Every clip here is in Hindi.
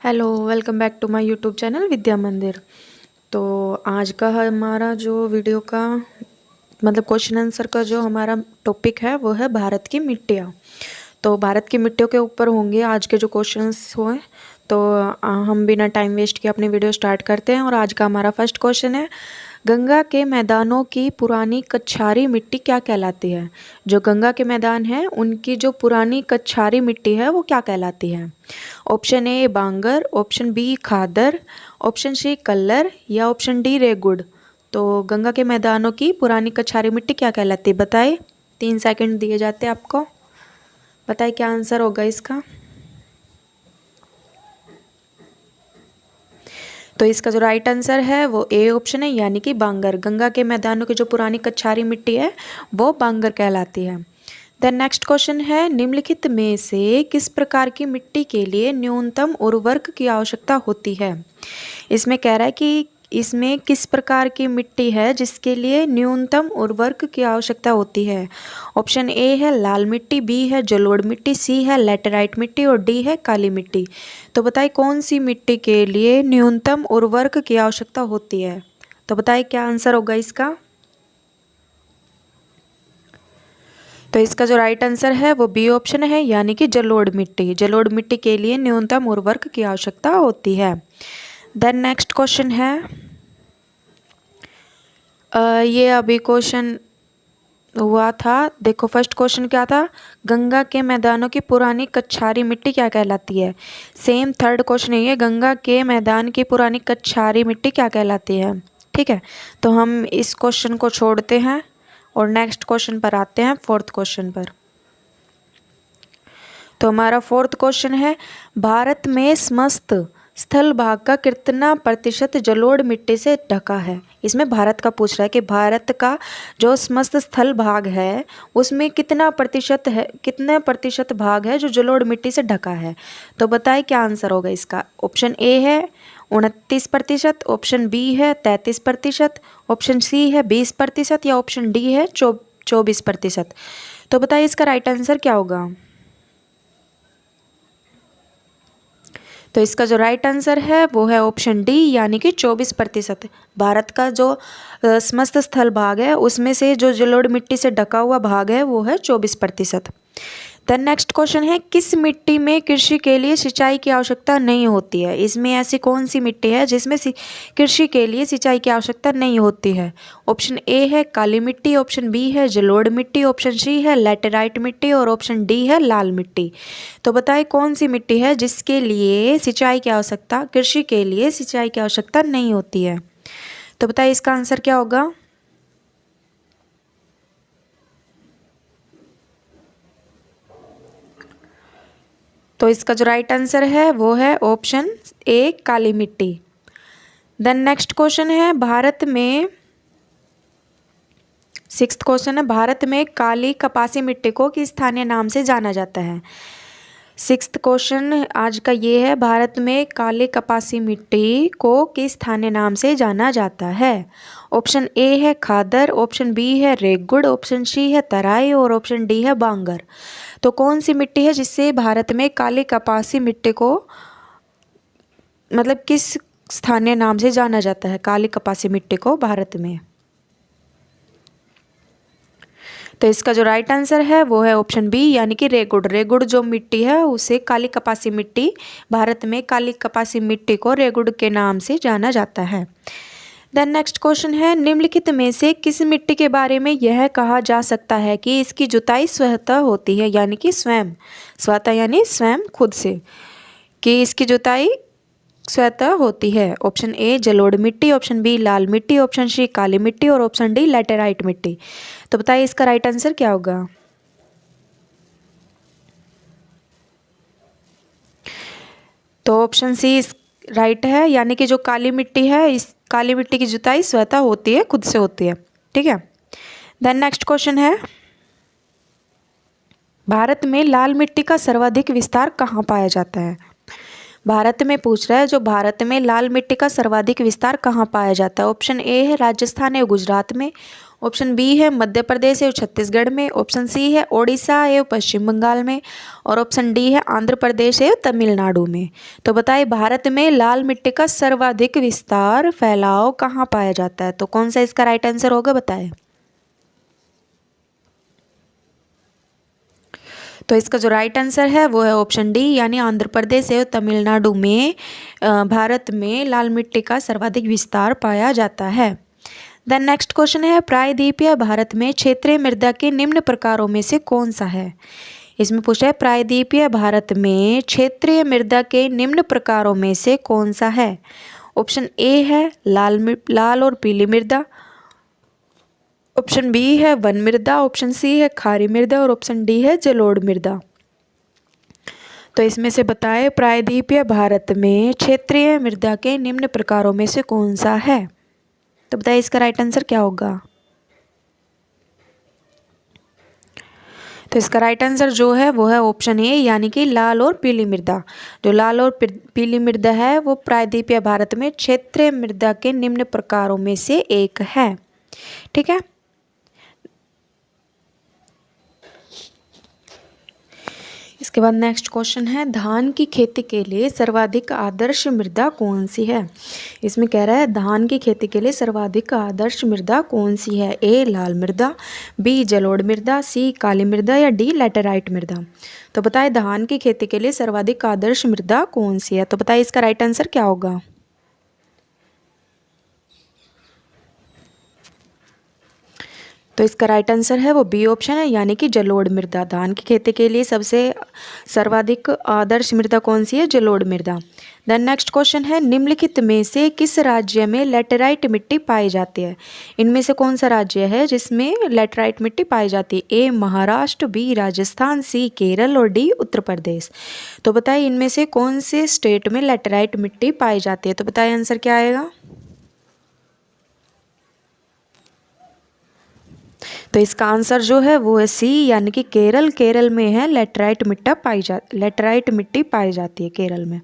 Hello, welcome back to my YouTube channel Vidya Mandir. तो आज का हमारा जो वीडियो का मतलब क्वेश्चन आंसर का जो हमारा टॉपिक है वो है भारत की मिट्टियाँ। तो भारत की मिट्टियों के ऊपर होंगे आज के जो क्वेश्चंस हुए। तो हम बिना टाइम वेस्ट किए अपनी वीडियो स्टार्ट करते हैं। और आज का हमारा फर्स्ट क्वेश्चन है, गंगा के मैदानों की पुरानी कछारी मिट्टी क्या कहलाती है। जो गंगा के मैदान हैं उनकी जो पुरानी कछारी मिट्टी है वो क्या कहलाती है। Option A bangar, option B khadar, option C kallar या ऑप्शन डी रेगुड़। तो गंगा के मैदानों की पुरानी कछारी मिट्टी क्या कहलाती है, बताइए। 3 सेकंड दिए जाते हैं आपको, बताइए क्या आंसर होगा इसका। तो इसका जो राइट आंसर है वो ए ऑप्शन है, यानी कि बांगर। गंगा के मैदानों की जो पुरानी कछारी मिट्टी है वो बांगर कहलाती है। देन नेक्स्ट क्वेश्चन है, निम्नलिखित में से किस प्रकार की मिट्टी के लिए न्यूनतम उर्वरक की आवश्यकता होती है। इसमें कह रहा है कि इसमें किस प्रकार की मिट्टी है जिसके लिए न्यूनतम उर्वरक की आवश्यकता होती है। ऑप्शन ए है लाल मिट्टी, बी है जलोढ़ मिट्टी, सी है लैटेराइट मिट्टी और डी है काली मिट्टी। तो बताइए कौन सी मिट्टी के लिए न्यूनतम उर्वरक की आवश्यकता होती है। तो बताइए क्या आंसर होगा इसका। तो इसका जो राइट आंसर है वो बी ऑप्शन है, यानी कि जलोढ़ मिट्टी। जलोढ़ मिट्टी के लिए न्यूनतम उर्वरक की आवश्यकता होती है। देन नेक्स्ट क्वेश्चन है, ये अभी क्वेश्चन हुआ था। देखो फर्स्ट क्वेश्चन क्या था, गंगा के मैदानों की पुरानी कछारी मिट्टी क्या कहलाती है। सेम थर्ड क्वेश्चन ये है, गंगा के मैदान की पुरानी कछारी मिट्टी क्या कहलाती है। ठीक है, तो हम इस क्वेश्चन को छोड़ते हैं और नेक्स्ट क्वेश्चन पर आते हैं, फोर्थ क्वेश्चन पर। तो हमारा फोर्थ क्वेश्चन है, भारत में समस्त स्थल भाग का कितना प्रतिशत जलोढ़ मिट्टी से ढका है। इसमें भारत का पूछ रहा है कि भारत का जो समस्त स्थल भाग है उसमें कितना प्रतिशत भाग है जो जलोढ़ मिट्टी से ढका है। तो बताइए क्या आंसर होगा इसका। ऑप्शन ए है 29%, ऑप्शन बी है 33%, ऑप्शन सी है 20% या ऑप्शन डी है 24%। तो बताइए इसका राइट आंसर क्या होगा। तो इसका जो राइट आंसर है वो है ऑप्शन डी, यानी कि 24%। भारत का जो समस्त स्थल भाग है उसमें से जो जलोढ़ मिट्टी से ढका हुआ भाग है वो है 24%। देन नेक्स्ट क्वेश्चन है, किस मिट्टी में कृषि के लिए सिंचाई की आवश्यकता नहीं होती है। इसमें ऐसी कौन सी मिट्टी है जिसमें कृषि के लिए सिंचाई की आवश्यकता नहीं होती है। ऑप्शन ए है काली मिट्टी, ऑप्शन बी है जलोढ़ मिट्टी, ऑप्शन सी है लैटेराइट मिट्टी और ऑप्शन डी है लाल मिट्टी। तो बताइए कौन सी मिट्टी है जिसके लिए सिंचाई की आवश्यकता, कृषि के लिए सिंचाई की आवश्यकता नहीं होती है। तो बताइए इसका आंसर क्या होगा। तो इसका जो राइट आंसर है वो है ऑप्शन ए काली मिट्टी। देन नेक्स्ट क्वेश्चन है, भारत में सिक्स्थ क्वेश्चन है, भारत में काली कपासी मिट्टी को किस स्थानीय नाम से जाना जाता है। सिक्स्थ क्वेश्चन आज का ये है, भारत में काली कपासी मिट्टी को किस स्थानीय नाम से जाना जाता है। ऑप्शन ए है खादर, ऑप्शन बी है रेगुड़, ऑप्शन सी है तराई और ऑप्शन डी है बांगर। तो कौन सी मिट्टी है जिससे भारत में काली कपासी मिट्टी को मतलब किस स्थानीय नाम से जाना जाता है, काली कपासी मिट्टी को भारत में। तो इसका जो राइट आंसर है वो है ऑप्शन बी, यानी कि रेगुड़। रेगुड़ जो मिट्टी है उसे काली कपासी मिट्टी, भारत में काली कपासी मिट्टी को रेगुड़ के नाम से जाना जाता है। देन नेक्स्ट क्वेश्चन है, निम्नलिखित में से किस मिट्टी के बारे में यह कहा जा सकता है कि इसकी जुताई स्वतः होती है, यानी कि स्वतः यानी स्वयं खुद से, कि इसकी जुताई स्वतः होती है। ऑप्शन ए जलोढ़ मिट्टी, ऑप्शन बी लाल मिट्टी, ऑप्शन सी काली मिट्टी और ऑप्शन डी लैटेराइट मिट्टी। तो बताइए इसका राइट आंसर क्या होगा। तो ऑप्शन सी राइट है, यानी कि जो काली मिट्टी है इस काली मिट्टी की जुताई स्वतः होती है, खुद से होती है। ठीक है, देन नेक्स्ट क्वेश्चन है, भारत में लाल मिट्टी का सर्वाधिक विस्तार कहाँ पाया जाता है। भारत में पूछ रहा है, जो भारत में लाल मिट्टी का सर्वाधिक विस्तार कहाँ पाया जाता है। ऑप्शन ए है राजस्थान या गुजरात में, ऑप्शन बी है मध्य प्रदेश एवं छत्तीसगढ़ में, ऑप्शन सी है ओडिशा एवं पश्चिम बंगाल में, और ऑप्शन डी है आंध्र प्रदेश एवं तमिलनाडु में। तो बताइए भारत में लाल मिट्टी का सर्वाधिक विस्तार फैलाव कहाँ पाया जाता है? तो कौन सा इसका राइट आंसर होगा बताएं। तो इसका जो राइट आंसर है वो है ऑप्शन डी, यानी आंध्र प्रदेश एवं तमिलनाडु में भारत में लाल मिट्टी का सर्वाधिक विस्तार पाया जाता है। देन नेक्स्ट क्वेश्चन है प्रायद्वीपीय भारत में क्षेत्रीय मृदा के निम्न प्रकारों में से कौन सा है? इसमें पूछा है प्रायद्वीपीय भारत में क्षेत्रीय मृदा के निम्न प्रकारों में से कौन सा है? ऑप्शन ए है लाल और पीली मृदा, ऑप्शन बी है वन मृदा, ऑप्शन सी है खारी मृदा और ऑप्शन डी है जलोढ़ मृदा। तो इसमें से बताएं प्रायद्वीपीय भारत में क्षेत्रीय मृदा के निम्न प्रकारों में से कौन सा है? तो बताइए इसका राइट आंसर क्या होगा? तो इसका राइट आंसर जो है वो है ऑप्शन ए, यानी कि लाल और पीली मृदा। जो लाल और पीली मृदा है वो प्रायद्वीपीय भारत में क्षेत्रीय मृदा के निम्न प्रकारों में से एक है। ठीक है। इसके बाद नेक्स्ट क्वेश्चन है धान की खेती के लिए सर्वाधिक आदर्श मृदा कौन सी है? इसमें कह रहा है धान की खेती के लिए सर्वाधिक आदर्श मृदा कौन सी है? ए लाल मृदा, बी जलोढ़ मृदा, सी काली मृदा या डी लैटेराइट मृदा। तो बताइए धान की खेती के लिए सर्वाधिक आदर्श मृदा कौन सी है? तो बताइए इसका राइट आंसर क्या होगा? तो इसका राइट आंसर है वो बी ऑप्शन है, यानी कि जलोढ़ मृदा। धान की खेती के लिए सबसे सर्वाधिक आदर्श मृदा कौन सी है? जलोढ़ मृदा। देन नेक्स्ट क्वेश्चन है निम्नलिखित में से किस राज्य में लैटेराइट मिट्टी पाई जाती है? इनमें से कौन सा राज्य है जिसमें लैटेराइट मिट्टी पाई जाती है? ए महाराष्ट्र, बी राजस्थान, सी केरल और डी उत्तर प्रदेश। तो बताइए इनमें से कौन से स्टेट में लैटेराइट मिट्टी पाई जाती है? तो बताइए आंसर क्या आएगा? तो इसका आंसर जो है वो है सी, यानी कि केरल। केरल में है लैटेराइट मिट्टी पाई जाती है केरल में।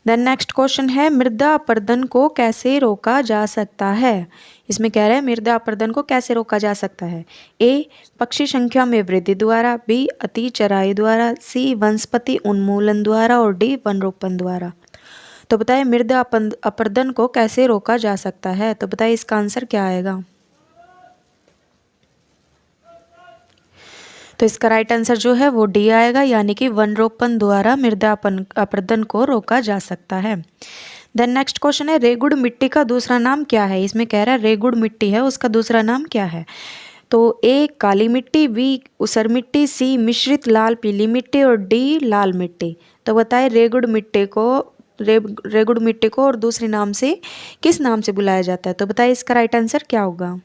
देन नेक्स्ट क्वेश्चन है मृदा अपरदन को कैसे रोका जा सकता है? इसमें कह रहे हैं मृदा अपरदन को कैसे रोका जा सकता है? ए पक्षी संख्या में वृद्धि द्वारा, बी अति चराई द्वारा, सी वनस्पति उन्मूलन द्वारा और डी वन रोपण द्वारा। तो बताइए मृदा अपरदन को कैसे रोका जा सकता है? तो बताइए इसका आंसर क्या आएगा? तो इसका राइट आंसर जो है वो डी आएगा, यानी कि वन रोपण द्वारा मृदा अपरदन को रोका जा सकता है। देन नेक्स्ट क्वेश्चन है रेगुड़ मिट्टी का दूसरा नाम क्या है? इसमें कह रहा है रेगुड़ मिट्टी है उसका दूसरा नाम क्या है? तो ए काली मिट्टी, बी ऊसर मिट्टी, सी मिश्रित लाल पीली मिट्टी और डी लाल मिट्टी। तो बताइए रेगुड़ मिट्टी को और दूसरे नाम से किस नाम से बुलाया जाता है? तो बताइए इसका राइट आंसर क्या होगा?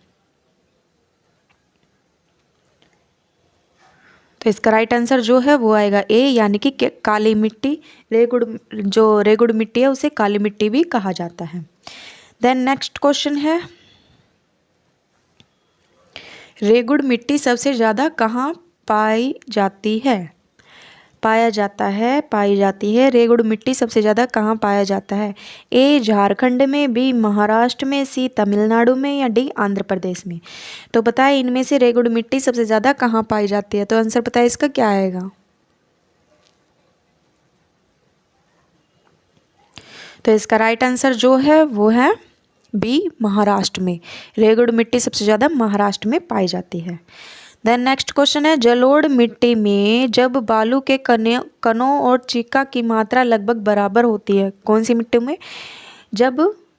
तो इसका राइट आंसर जो है वो आएगा ए, यानी कि काली मिट्टी। रेगुड़ मिट्टी है उसे काली मिट्टी भी कहा जाता है। देन नेक्स्ट क्वेश्चन है रेगुड़ मिट्टी सबसे ज़्यादा कहाँ पाई जाती है रेगुड़ मिट्टी सबसे ज़्यादा कहाँ पाया जाता है? ए झारखंड में, बी महाराष्ट्र में, सी तमिलनाडु में या डी आंध्र प्रदेश में। तो बताएं इनमें से रेगुड़ मिट्टी सबसे ज़्यादा कहाँ पाई जाती है? तो आंसर बताएं इसका क्या आएगा? तो इसका राइट आंसर जो है वो है बी महाराष्ट्र में। रेगुड़ मिट्टी सबसे ज़्यादा महाराष्ट्र में पाई जाती है। देन नेक्स्ट क्वेश्चन है जलोढ़ मिट्टी में जब बालू के कणों और चिक्का की मात्रा लगभग बराबर होती है, कौन सी मिट्टी में?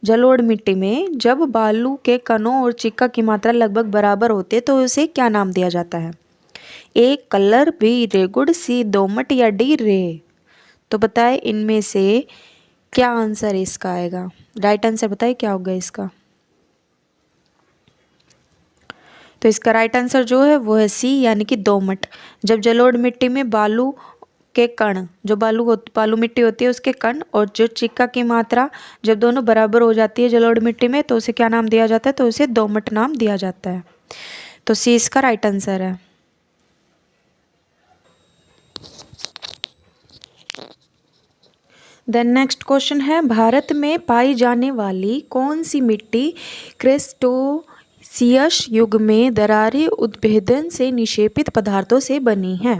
जलोढ़ मिट्टी में जब बालू के कणों और चिक्का की मात्रा लगभग बराबर होती है तो उसे क्या नाम दिया जाता है? ए कलर, बी रेगुड़, सी दोमट या डी रे। तो बताएं इनमें से क्या आंसर इसका आएगा? राइट आंसर बताइए क्या होगा इसका? तो इसका राइट आंसर जो है वो है सी, यानी कि दोमट। जब जलोढ़ मिट्टी में बालू के कण, जो बालू मिट्टी होती है उसके कण और जो चिक्का की मात्रा जब दोनों बराबर हो जाती है जलोढ़ मिट्टी में तो उसे क्या नाम दिया जाता है? तो उसे दोमट नाम दिया जाता है। तो सी इसका राइट आंसर है। देन नेक्स्ट क्वेश्चन है भारत में पाई जाने वाली कौन सी मिट्टी सीयस युग में दरारी उद्भेदन से निक्षेपित पदार्थों से बनी है।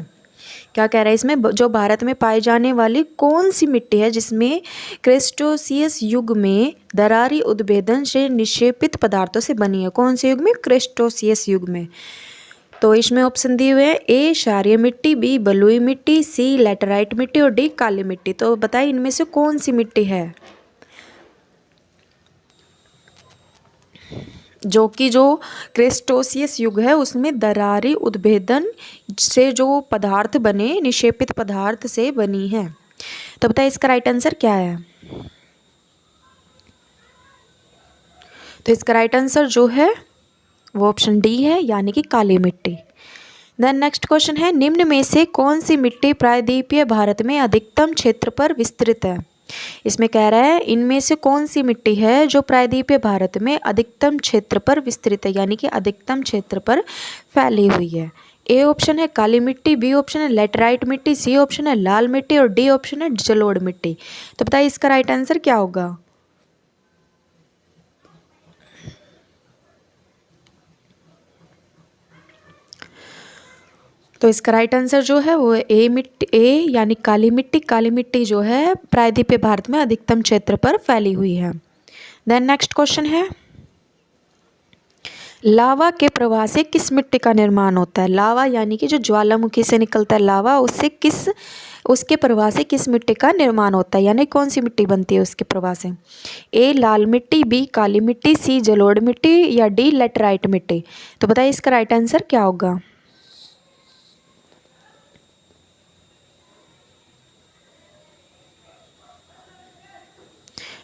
क्या कह रहा है इसमें, जो भारत में पाई जाने वाली कौन सी मिट्टी है जिसमें क्रेस्टोसियस युग में दरारी उद्भेदन से निक्षेपित पदार्थों से बनी है। कौन से युग में, क्रेस्टोसियस युग में। तो इसमें ऑप्शन दिए हुए हैं, ए क्षारीय मिट्टी, बी बलुई मिट्टी, सी लैटेराइट मिट्टी और डी काली मिट्टी। तो बताइए इनमें से कौन सी मिट्टी है जो क्रेस्टोसियस युग है उसमें दरारी उद्भेदन से जो पदार्थ बने, निक्षेपित पदार्थ से बनी है। तो बताइए इसका राइट आंसर क्या है। तो इसका राइट आंसर जो है वो ऑप्शन डी है, यानी कि काली मिट्टी। देन नेक्स्ट क्वेश्चन है, निम्न में से कौन सी मिट्टी प्रायद्वीपीय भारत में अधिकतम क्षेत्र पर विस्तृत है। इसमें कह रहा है इनमें से कौन सी मिट्टी है जो प्रायद्वीपीय भारत में अधिकतम क्षेत्र पर विस्तृत है, यानी कि अधिकतम क्षेत्र पर फैली हुई है। ए ऑप्शन है काली मिट्टी, बी ऑप्शन है लैटेराइट मिट्टी, सी ऑप्शन है लाल मिट्टी और डी ऑप्शन है जलोढ़ मिट्टी। तो बताइए इसका राइट आंसर क्या होगा। तो इसका राइट आंसर जो है वो ए यानी काली मिट्टी। काली मिट्टी जो है प्रायद्वीपीय भारत में अधिकतम क्षेत्र पर फैली हुई है। देन नेक्स्ट क्वेश्चन है, लावा के प्रवाह से किस मिट्टी का निर्माण होता है। लावा यानी कि जो ज्वालामुखी से निकलता है लावा, उसके प्रवाह से किस मिट्टी का निर्माण होता है, यानी कौन सी मिट्टी बनती है उसके प्रवाह से। ए लाल मिट्टी, बी काली मिट्टी, सी जलोढ़ मिट्टी या डी लैटेराइट मिट्टी। तो बताइए इसका राइट आंसर क्या होगा।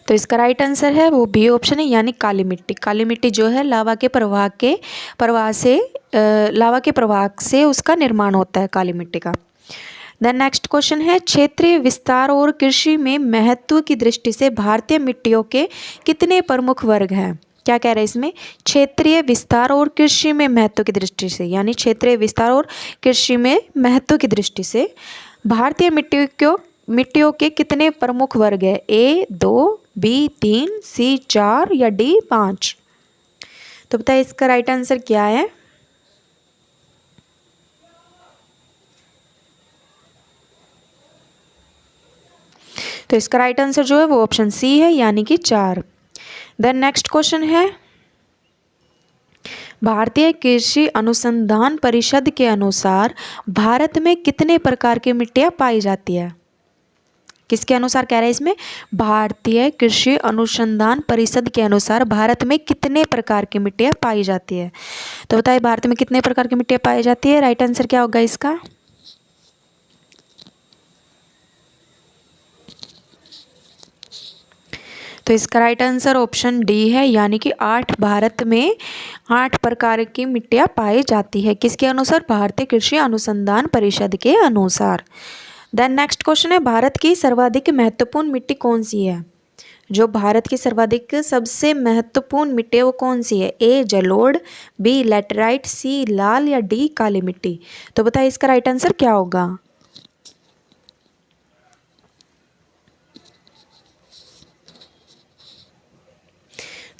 तो इसका राइट आंसर है वो बी ऑप्शन है, यानी काली मिट्टी। काली मिट्टी जो है लावा के प्रवाह से उसका निर्माण होता है काली मिट्टी का। देन नेक्स्ट क्वेश्चन है, क्षेत्रीय विस्तार और कृषि में महत्व की दृष्टि से भारतीय मिट्टियों के कितने प्रमुख वर्ग हैं। क्या कह रहे हैं इसमें, क्षेत्रीय विस्तार और कृषि में महत्व की दृष्टि से, यानी क्षेत्रीय विस्तार और कृषि में महत्व की दृष्टि से भारतीय मिट्टियों के कितने प्रमुख वर्ग है। ए 2, बी 3, सी 4 या डी 5। तो बताइए इसका राइट आंसर क्या है। तो इसका राइट आंसर जो है वो ऑप्शन सी है, यानी कि 4। देन नेक्स्ट क्वेश्चन है, भारतीय कृषि अनुसंधान परिषद के अनुसार भारत में कितने प्रकार की मिट्टियाँ पाई जाती है। किसके अनुसार कह रहे हैं इसमें, भारतीय कृषि अनुसंधान परिषद के अनुसार भारत में कितने प्रकार की मिट्टियाँ पाई जाती है। तो बताइए भारत में कितने प्रकार की मिट्टियाँ पाई जाती है, राइट आंसर क्या होगा इसका। तो इसका राइट आंसर ऑप्शन डी है, यानी कि 8 भारत में 8 प्रकार की मिट्टियाँ पाई जाती है। किसके अनुसार, भारतीय कृषि अनुसंधान परिषद के अनुसार। देन नेक्स्ट क्वेश्चन है, भारत की सर्वाधिक महत्वपूर्ण मिट्टी कौन सी है। जो भारत की सर्वाधिक सबसे महत्वपूर्ण मिट्टी है वो कौन सी है। ए जलोढ़, बी लैटेराइट, सी लाल या डी काली मिट्टी। तो बताइए इसका राइट आंसर क्या होगा।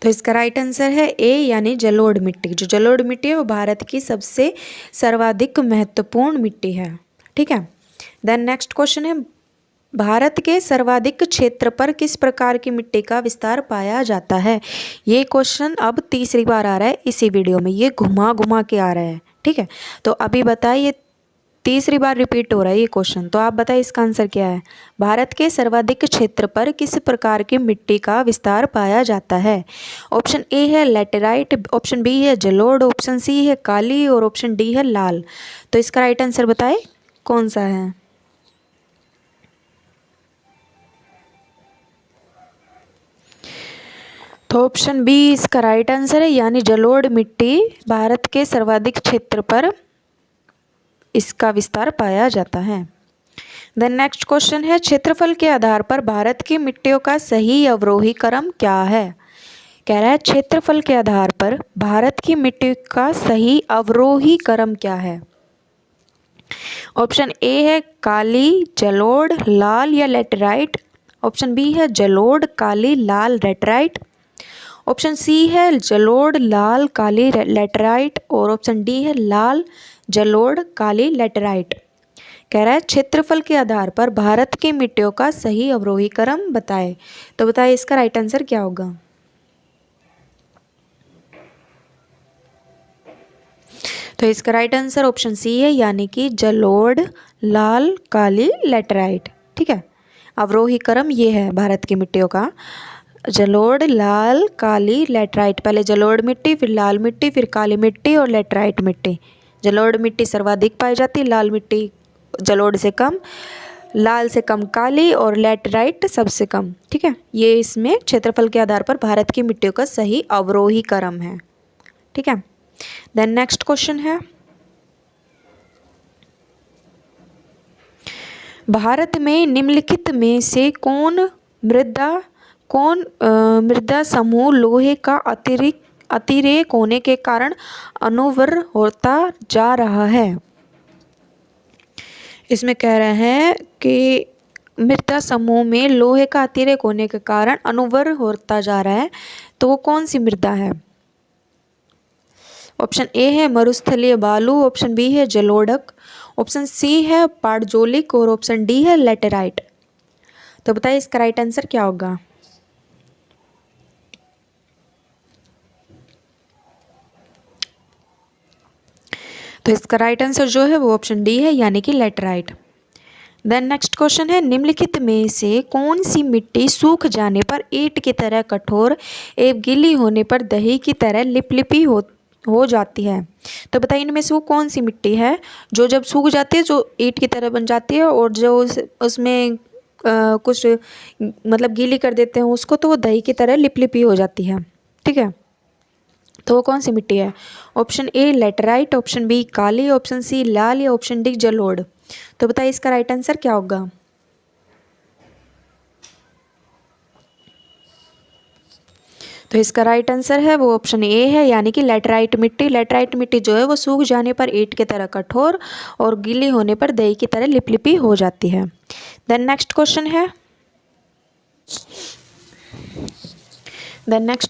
तो इसका राइट आंसर है ए, यानी जलोढ़ मिट्टी। जो जलोढ़ मिट्टी है वो भारत की सबसे सर्वाधिक महत्वपूर्ण मिट्टी है। ठीक है। देन नेक्स्ट क्वेश्चन है, भारत के सर्वाधिक क्षेत्र पर किस प्रकार की मिट्टी का विस्तार पाया जाता है। ये क्वेश्चन अब तीसरी बार आ रहा है इसी वीडियो में, ये घुमा घुमा के आ रहा है। ठीक है, तो अभी बताइए तीसरी बार रिपीट हो रहा है ये क्वेश्चन, तो आप बताइए इसका आंसर क्या है। भारत के सर्वाधिक क्षेत्र पर किस प्रकार की मिट्टी का विस्तार पाया जाता है। ऑप्शन ए है लैटेराइट, ऑप्शन बी है जलोढ़, ऑप्शन सी है काली और ऑप्शन डी है लाल। तो इसका राइट आंसर बताइए कौन सा है। तो ऑप्शन बी इसका राइट आंसर है, यानी जलोढ़ मिट्टी भारत के सर्वाधिक क्षेत्र पर इसका विस्तार पाया जाता है। देन नेक्स्ट क्वेश्चन है, क्षेत्रफल के आधार पर भारत की मिट्टियों का सही अवरोही क्रम क्या है। कह रहा है क्षेत्रफल के आधार पर भारत की मिट्टी का सही अवरोही क्रम क्या है। ऑप्शन ए है काली, जलोढ़, लाल या लैटेराइट। ऑप्शन बी है जलोढ़, काली, लाल, लैटेराइट। ऑप्शन सी है जलोढ़, लाल, काली लैटेराइट और ऑप्शन डी है लाल, जलोढ़, काली लैटेराइट। कह रहा है क्षेत्रफल के आधार पर भारत की मिट्टियों का सही अवरोही क्रम बताएं। तो बताइए इसका राइट आंसर क्या होगा। तो इसका राइट आंसर ऑप्शन सी है, यानी कि जलोढ़, लाल, काली लैटेराइट। ठीक है, अवरोही क्रम ये है भारत की मिट्टियों का, जलोढ़, लाल, काली लैटेराइट। पहले जलोढ़ मिट्टी, फिर लाल मिट्टी, फिर काली मिट्टी और लैटेराइट मिट्टी। जलोढ़ मिट्टी सर्वाधिक पाई जाती है, लाल मिट्टी जलोढ़ से कम, लाल से कम काली और लैटेराइट सबसे कम। ठीक है, ये इसमें क्षेत्रफल के आधार पर भारत की मिट्टियों का सही अवरोही क्रम है। ठीक है, देन नेक्स्ट क्वेश्चन है, भारत में निम्नलिखित में से कौन मृदा समूह लोहे का अतिरेक होने के कारण अनूवर होता जा रहा है। इसमें कह रहे हैं कि मृदा समूह में लोहे का अतिरेक होने के कारण अनूवर होता जा रहा है, तो वो कौन सी मृदा है। ऑप्शन ए है मरुस्थलीय बालू, ऑप्शन बी है जलोढ़क, ऑप्शन सी है पाटजोलिक और ऑप्शन डी है लैटेराइट। तो बताइए इसका राइट आंसर क्या होगा। तो इसका राइट आंसर जो है वो ऑप्शन डी है, यानी कि लैटेराइट। देन नेक्स्ट क्वेश्चन है, निम्नलिखित में से कौन सी मिट्टी सूख जाने पर ईंट की तरह कठोर एवं गीली होने पर दही की तरह लिपलिपी हो जाती है। तो बताइए इनमें से वो कौन सी मिट्टी है जो जब सूख जाती है जो ईंट की तरह बन जाती है, और जो उसमें कुछ मतलब गीली कर देते हैं उसको, तो वो दही की तरह लिपलिपी हो जाती है। ठीक है, तो वो कौन सी मिट्टी है। Option A laterite, option B काली, ऑप्शन सी लाल या ऑप्शन डी जलोढ़। तो बताइए इसका राइट आंसर क्या होगा। तो इसका राइट आंसर है वो ऑप्शन ए है, यानी कि लैटेराइट मिट्टी। लैटेराइट मिट्टी जो है वो सूख जाने पर ईंट की तरह कठोर और गीली होने पर दही की तरह लिपलिपी हो जाती है। देन नेक्स्ट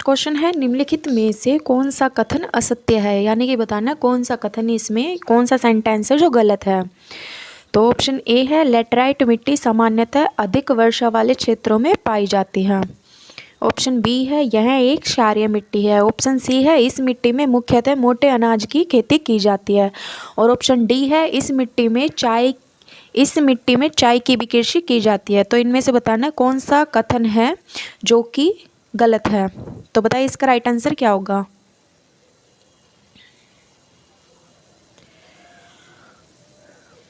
क्वेश्चन है, निम्नलिखित में से कौन सा कथन असत्य है, यानी कि बताना कौन सा कथन इसमें, कौन सा सेंटेंस है जो गलत है। तो ऑप्शन ए है लैटेराइट मिट्टी सामान्यतः अधिक वर्षा वाले क्षेत्रों में पाई जाती है। ऑप्शन बी है यह एक क्षारीय मिट्टी है। ऑप्शन सी है इस मिट्टी में मुख्यतः मोटे अनाज की खेती की जाती है। और ऑप्शन डी है इस मिट्टी में चाय की भी कृषि की जाती है। तो इनमें से बताना कौन सा कथन है जो कि गलत है। तो बताइए इसका राइट आंसर क्या होगा।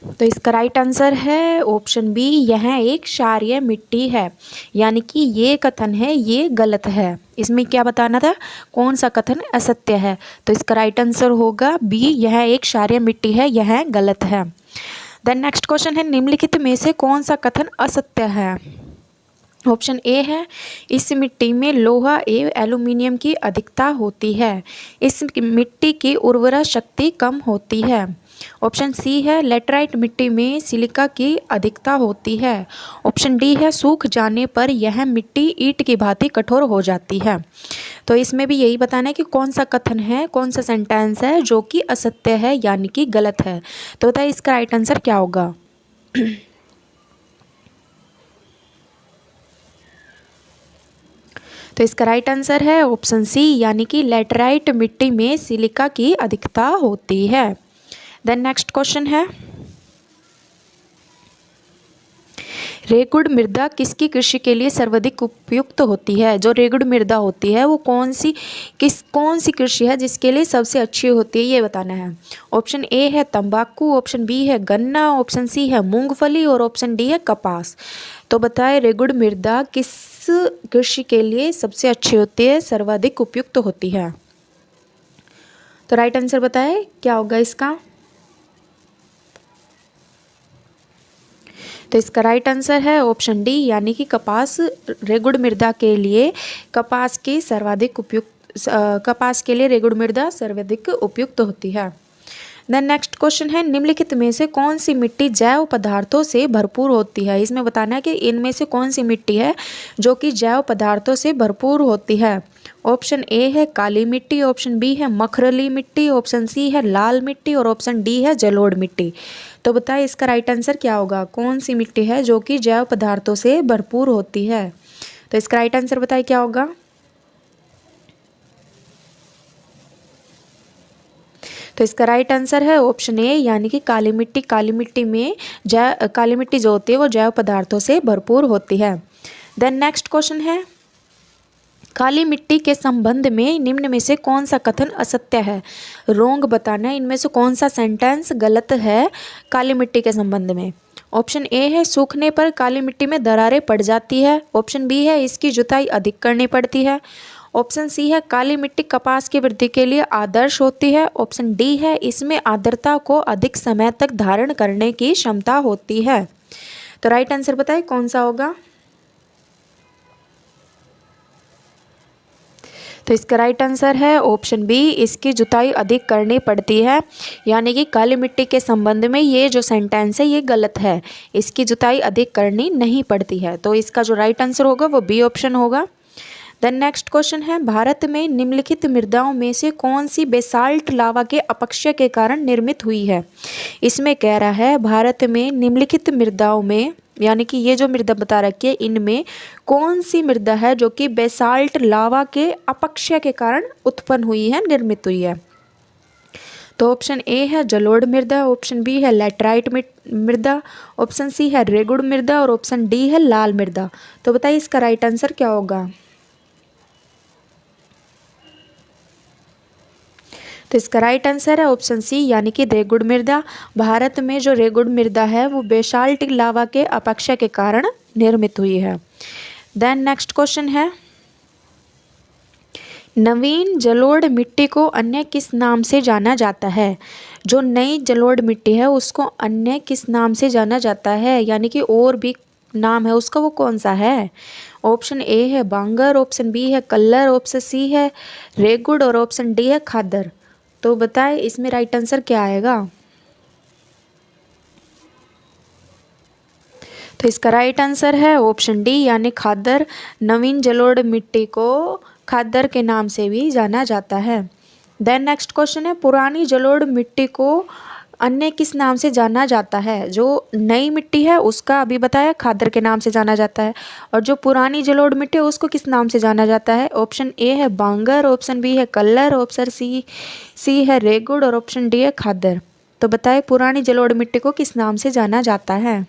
तो इसका राइट आंसर है ऑप्शन बी, यह एक क्षारीय मिट्टी है, यानी कि ये कथन है ये गलत है। इसमें क्या बताना था, कौन सा कथन असत्य है। तो इसका राइट आंसर होगा बी, यह एक क्षारीय मिट्टी है, यह गलत है। देन नेक्स्ट क्वेश्चन है, निम्नलिखित में से कौन सा कथन असत्य है। ऑप्शन ए है इस मिट्टी में लोहा एवं एल्यूमिनियम की अधिकता होती है। इस मिट्टी की उर्वरा शक्ति कम होती है। ऑप्शन सी है लैटेराइट मिट्टी में सिलिका की अधिकता होती है। ऑप्शन डी है सूख जाने पर यह मिट्टी ईंट की भांति कठोर हो जाती है। तो इसमें भी यही बताना है कि कौन सा कथन है, कौन सा सेंटेंस है जो कि असत्य है, यानी कि गलत है। तो बताइए इसका राइट आंसर क्या होगा। तो इसका राइट आंसर है ऑप्शन सी, यानी कि लैटेराइट मिट्टी में सिलिका की अधिकता होती है। देन नेक्स्ट क्वेश्चन है, रेगुड़ मृदा किसकी कृषि के लिए सर्वाधिक उपयुक्त होती है। जो रेगुड़ मृदा होती है वो कौन सी कृषि है जिसके लिए सबसे अच्छी होती है, ये बताना है। ऑप्शन ए है तंबाकू, ऑप्शन बी है गन्ना, ऑप्शन सी है मूंगफली और ऑप्शन डी है कपास। तो बताएं रेगुड़ मृदा किस कृषि के लिए सबसे अच्छी होती है, सर्वाधिक उपयुक्त होती है। तो राइट आंसर बताएं क्या होगा इसका। तो इसका राइट आंसर है ऑप्शन डी, यानी कि कपास। रेगुड़ मृदा के लिए कपास के लिए रेगुड़ मृदा सर्वाधिक उपयुक्त होती है। देन नेक्स्ट क्वेश्चन है, निम्नलिखित में से कौन सी मिट्टी जैव पदार्थों से भरपूर होती है। इसमें बताना है कि इनमें से कौन सी मिट्टी है जो कि जैव पदार्थों से भरपूर होती है। ऑप्शन ए है काली मिट्टी, ऑप्शन बी है मखरली मिट्टी, ऑप्शन सी है लाल मिट्टी और ऑप्शन डी है जलोढ़ मिट्टी। तो बताइए इसका राइट आंसर क्या होगा, कौन सी मिट्टी है जो कि जैव पदार्थों से भरपूर होती है। तो इसका राइट आंसर बताइए क्या होगा। तो इसका राइट आंसर है ऑप्शन ए यानी कि काली मिट्टी। काली मिट्टी में काली मिट्टी जो होती है वो जैव पदार्थों से भरपूर होती है। देन नेक्स्ट क्वेश्चन है, काली मिट्टी के संबंध में निम्न में से कौन सा कथन असत्य है। रोंग बताना है, इनमें से कौन सा सेंटेंस गलत है काली मिट्टी के संबंध में। ऑप्शन ए है सूखने पर काली मिट्टी में दरारें पड़ जाती है, ऑप्शन बी है इसकी जुताई अधिक करनी पड़ती है, ऑप्शन सी है काली मिट्टी कपास की वृद्धि के लिए आदर्श होती है, ऑप्शन डी है इसमें आर्द्रता को अधिक समय तक धारण करने की क्षमता होती है। तो राइट आंसर बताइए कौन सा होगा। तो इसका राइट आंसर है ऑप्शन बी, इसकी जुताई अधिक करनी पड़ती है। यानी कि काली मिट्टी के संबंध में ये जो सेंटेंस है ये गलत है, इसकी जुताई अधिक करनी नहीं पड़ती है। तो इसका जो राइट आंसर होगा वो बी ऑप्शन होगा। देन नेक्स्ट क्वेश्चन है, भारत में निम्नलिखित मृदाओं में से कौन सी बेसाल्ट लावा के अपक्षय के कारण निर्मित हुई है। इसमें कह रहा है भारत में निम्नलिखित मृदाओं में, यानी कि ये जो मृदा बता रखी है इनमें कौन सी मृदा है जो कि बेसाल्ट लावा के अपक्षय के कारण उत्पन्न हुई है, निर्मित हुई है। तो ऑप्शन ए है जलोढ़ मृदा, ऑप्शन बी है लैटराइट मृदा, ऑप्शन सी है रेगुड़ मृदा और ऑप्शन डी है लाल मृदा। तो बताइए इसका राइट आंसर क्या होगा। तो इसका राइट आंसर है ऑप्शन सी यानी कि रेगुड़ मृदा। भारत में जो रेगुड़ मृदा है वो बेसाल्टिक लावा के अपक्षय के कारण निर्मित हुई है। देन नेक्स्ट क्वेश्चन है, नवीन जलोढ़ मिट्टी को अन्य किस नाम से जाना जाता है। जो नई जलोढ़ मिट्टी है उसको अन्य किस नाम से जाना जाता है, यानी कि और भी नाम है उसका, वो कौन सा है। ऑप्शन ए है बांगर, ऑप्शन बी है कल्लर, ऑप्शन सी है रेगुड़ और ऑप्शन डी है खादर। तो बताएं इसमें राइट आंसर क्या आएगा। तो इसका राइट आंसर है ऑप्शन डी यानी खादर। नवीन जलोढ़ मिट्टी को खादर के नाम से भी जाना जाता है। देन नेक्स्ट क्वेश्चन है, पुरानी जलोढ़ मिट्टी को अन्य किस नाम से जाना जाता है। जो नई मिट्टी है उसका अभी बताया खादर के नाम से जाना जाता है, और जो पुरानी जलोढ़ मिट्टी है उसको किस नाम से जाना जाता है। ऑप्शन ए है बांगर, ऑप्शन बी है कल्लर, ऑप्शन सी है रेगुड़ और ऑप्शन डी है खादर। तो बताएं पुरानी जलोढ़ मिट्टी को किस नाम से जाना जाता है।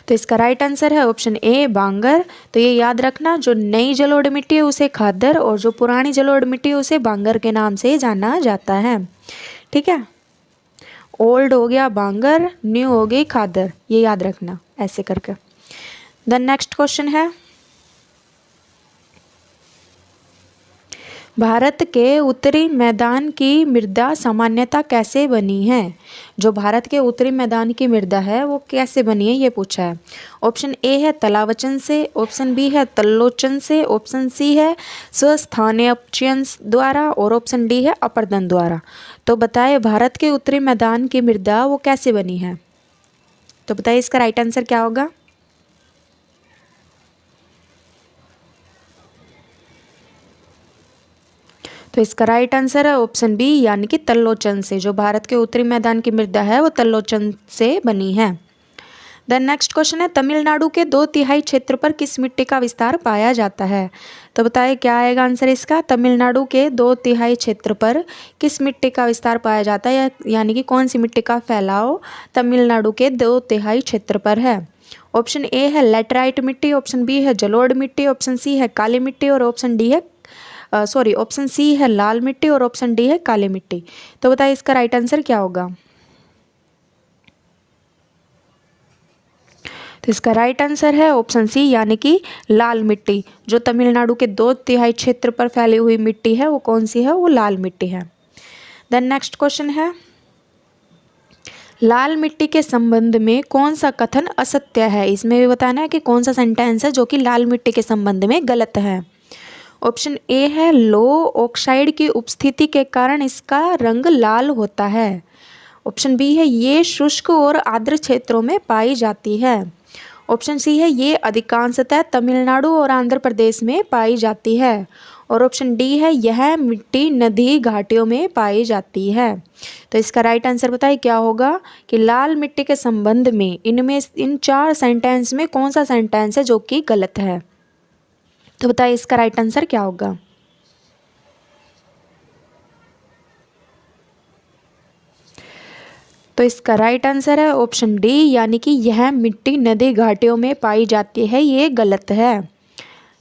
तो इसका राइट आंसर है ऑप्शन ए बांगर। तो ये याद रखना, जो नई जलोढ़ मिट्टी है उसे खादर और जो पुरानी जलोढ़ मिट्टी है उसे बांगर के नाम से जाना जाता है। ठीक है, ओल्ड हो गया बांगर, न्यू हो गई खादर, ये याद रखना ऐसे करके। देन नेक्स्ट क्वेश्चन है, भारत के उत्तरी मैदान की मृदा सामान्यतः कैसे बनी है। जो भारत के उत्तरी मैदान की मृदा है वो कैसे बनी है ये पूछा है। ऑप्शन ए है तलावचन से, ऑप्शन बी है तल्लोचन से, ऑप्शन सी है स्वस्थानीयचयन द्वारा और ऑप्शन डी है अपरदन द्वारा। तो बताइए भारत के उत्तरी मैदान की मृदा वो कैसे बनी है। तो बताइए इसका राइट आंसर क्या होगा। तो इसका राइट आंसर है ऑप्शन बी यानी कि तल्लोचन से। जो भारत के उत्तरी मैदान की मृदा है वो तल्लोचन से बनी है। देन नेक्स्ट क्वेश्चन है, तमिलनाडु के 2/3 क्षेत्र पर किस मिट्टी का विस्तार पाया जाता है। तो बताइए क्या आएगा आंसर इसका। तमिलनाडु के 2/3 क्षेत्र पर किस मिट्टी का विस्तार पाया जाता है, यानी कि कौन सी मिट्टी का फैलाव तमिलनाडु के 2/3 क्षेत्र पर है। ऑप्शन ए है लैटराइट मिट्टी, ऑप्शन बी है जलोढ़ मिट्टी, ऑप्शन सी है काली मिट्टी और ऑप्शन डी है ऑप्शन सी है लाल मिट्टी और ऑप्शन डी है काली मिट्टी। तो बताइए इसका राइट आंसर क्या होगा। तो इसका राइट आंसर है ऑप्शन सी यानी कि लाल मिट्टी। जो तमिलनाडु के 2/3 क्षेत्र पर फैली हुई मिट्टी है वो कौन सी है, वो लाल मिट्टी है। देन नेक्स्ट क्वेश्चन है, लाल मिट्टी के संबंध में कौन सा कथन असत्य है। इसमें भी बताना है कि कौन सा सेंटेंस है जो कि लाल मिट्टी के संबंध में गलत है। ऑप्शन ए है लो ऑक्साइड की उपस्थिति के कारण इसका रंग लाल होता है। ऑप्शन बी है ये शुष्क और आर्द्र क्षेत्रों में पाई जाती है। ऑप्शन सी है ये अधिकांशतः तमिलनाडु और आंध्र प्रदेश में पाई जाती है। और ऑप्शन डी है यह मिट्टी नदी घाटियों में पाई जाती है। तो इसका राइट आंसर बताइए क्या होगा कि लाल मिट्टी के संबंध में इनमें इन 4 सेंटेंस में कौन सा सेंटेंस है जो कि गलत है। तो बताइए इसका राइट आंसर क्या होगा। तो इसका राइट आंसर है ऑप्शन डी, यानी कि यह मिट्टी नदी घाटियों में पाई जाती है, ये गलत है।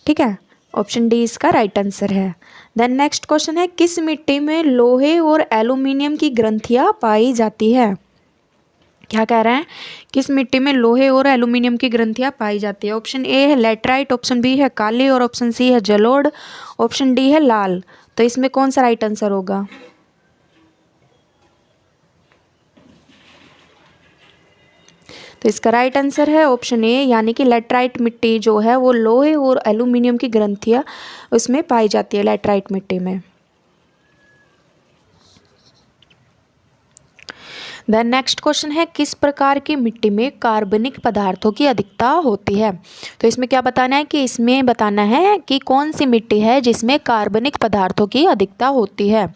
ठीक है, ऑप्शन डी इसका राइट आंसर है। देन नेक्स्ट क्वेश्चन है किस मिट्टी में लोहे और एल्यूमिनियम की ग्रंथियां पाई जाती है। क्या कह रहे हैं, किस मिट्टी में लोहे और एल्यूमिनियम की ग्रंथियां पाई जाती है। ऑप्शन ए है लेटराइट, ऑप्शन बी है काली और ऑप्शन सी है जलोढ़, ऑप्शन डी है लाल। तो इसमें कौन सा राइट आंसर होगा। तो इसका राइट आंसर है ऑप्शन ए, यानी कि लेटराइट मिट्टी जो है वो लोहे और एल्यूमिनियम की ग्रंथियां उसमें पाई जाती है लेटराइट मिट्टी में। देन नेक्स्ट क्वेश्चन है किस प्रकार की मिट्टी में कार्बनिक पदार्थों की अधिकता होती है। तो इसमें क्या बताना है कि इसमें बताना है कि कौन सी मिट्टी है जिसमें कार्बनिक पदार्थों की अधिकता होती है।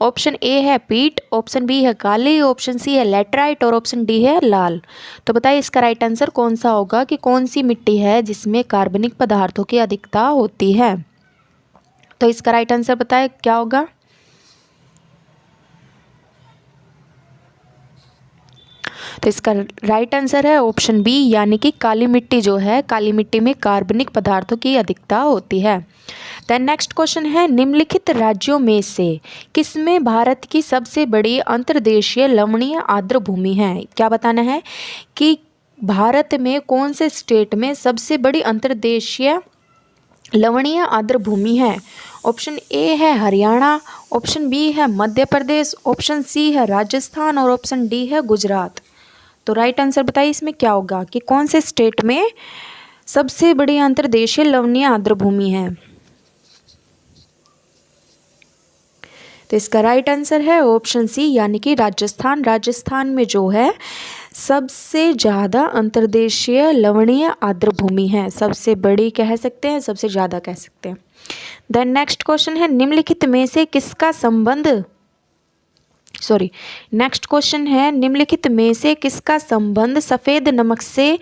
ऑप्शन ए है पीट, ऑप्शन बी है काली, ऑप्शन सी है लेटराइट और ऑप्शन डी है लाल। तो बताइए इसका राइट आंसर कौन सा होगा कि कौन सी मिट्टी है जिसमें कार्बनिक पदार्थों की अधिकता होती है। तो इसका राइट आंसर बताए क्या होगा। तो इसका राइट आंसर है ऑप्शन बी, यानी कि काली मिट्टी जो है, काली मिट्टी में कार्बनिक पदार्थों की अधिकता होती है। देन नेक्स्ट क्वेश्चन है निम्नलिखित राज्यों में से किसमें भारत की सबसे बड़ी अंतर्देशीय लवणीय आर्द्र भूमि है। क्या बताना है कि भारत में कौन से स्टेट में सबसे बड़ी अंतर्देशीय लवणीय आर्द्र भूमि है। ऑप्शन ए है हरियाणा, ऑप्शन बी है मध्य प्रदेश, ऑप्शन सी है राजस्थान और ऑप्शन डी है गुजरात। तो राइट आंसर बताइए इसमें क्या होगा कि कौन से स्टेट में सबसे बड़ी अंतर्देशीय लवणीय आर्द्र भूमि है। तो इसका राइट आंसर है ऑप्शन सी, यानी कि राजस्थान। राजस्थान में जो है सबसे ज़्यादा अंतर्देशीय लवणीय आर्द्र भूमि है, सबसे बड़ी कह सकते हैं, सबसे ज़्यादा कह सकते हैं। देन नेक्स्ट क्वेश्चन है निम्नलिखित में से किसका संबंध नेक्स्ट क्वेश्चन है निम्नलिखित में से किसका संबंध सफ़ेद नमक से,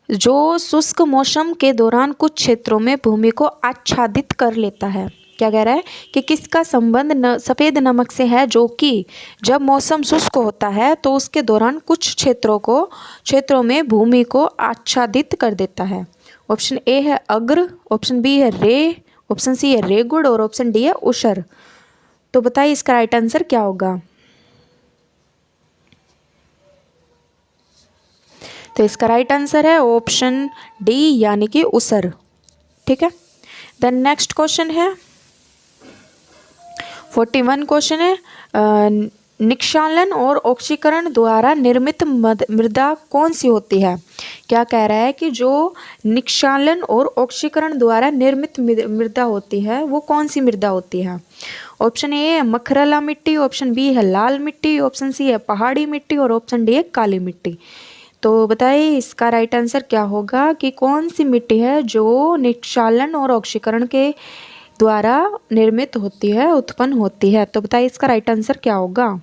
जो शुष्क मौसम के दौरान कुछ क्षेत्रों में भूमि को आच्छादित कर लेता है। क्या कह रहा है कि किसका संबंध सफ़ेद नमक से है, जो कि जब मौसम शुष्क होता है तो उसके दौरान कुछ क्षेत्रों में भूमि को आच्छादित कर देता है। ऑप्शन ए है अग्र, ऑप्शन बी है रे, ऑप्शन सी है रेगुड़ और ऑप्शन डी है उषर। तो बताइए इसका राइट आंसर क्या होगा। तो इसका राइट आंसर है ऑप्शन डी, यानी कि उसर। ठीक है, देन नेक्स्ट क्वेश्चन है 41 क्वेश्चन है निक्षालन और ऑक्सीकरण द्वारा निर्मित मृदा कौन सी होती है। क्या कह रहा है कि जो निक्षालन और ऑक्सीकरण द्वारा निर्मित मृदा होती है वो कौन सी मृदा होती है। ऑप्शन ए है मखरला मिट्टी, ऑप्शन बी है लाल मिट्टी, ऑप्शन सी है पहाड़ी मिट्टी और ऑप्शन डी है काली मिट्टी। तो बताइए इसका राइट आंसर क्या होगा कि कौन सी मिट्टी है जो निक्षालन और ऑक्सीकरण के द्वारा निर्मित होती है, उत्पन्न होती है। तो बताइए इसका राइट आंसर क्या होगा।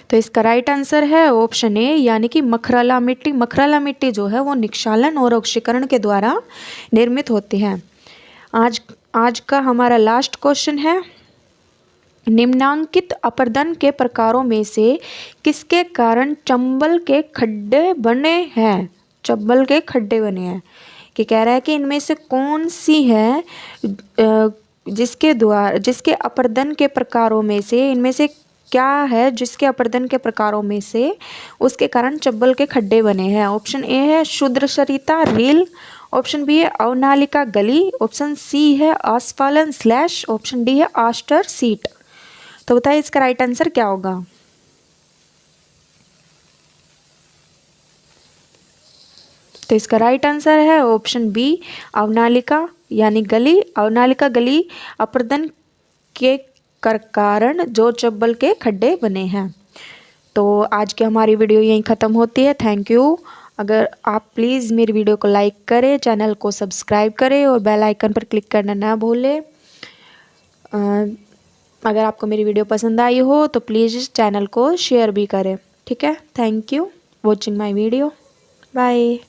तो इसका राइट आंसर है ऑप्शन ए, यानी कि मखरला मिट्टी। मखरला मिट्टी जो है वो निक्षालन और ऑक्सीकरण के द्वारा निर्मित होती है। आज का हमारा लास्ट क्वेश्चन है निम्नांकित अपरदन के प्रकारों में से किसके कारण चंबल के खड्डे बने हैं। चंबल के खड्डे बने हैं कि कह रहा है कि इनमें से कौन सी है जिसके अपरदन के प्रकारों में से, इनमें से क्या है जिसके अपरदन के प्रकारों में से उसके कारण चंबल के खड्डे बने हैं। ऑप्शन ए है शुद्रसरिता रील, ऑप्शन बी है अवनालिका गली, ऑप्शन सी है आस्फालन स्लैश, ऑप्शन डी है आस्टर सीट। तो बताइए इसका राइट आंसर क्या होगा। तो इसका राइट आंसर है ऑप्शन बी अवनालिका यानी गली। अवनालिका गली अपरदन के कारण जो चंबल के खड्डे बने हैं। तो आज की हमारी वीडियो यहीं ख़त्म होती है। Thank you. अगर आप प्लीज़ मेरी वीडियो को लाइक करें, चैनल को सब्सक्राइब करें और बेल आइकन पर क्लिक करना ना भूलें। अगर आपको मेरी वीडियो पसंद आई हो तो प्लीज़ इस चैनल को शेयर भी करें। ठीक है, thank you watching my video. Bye.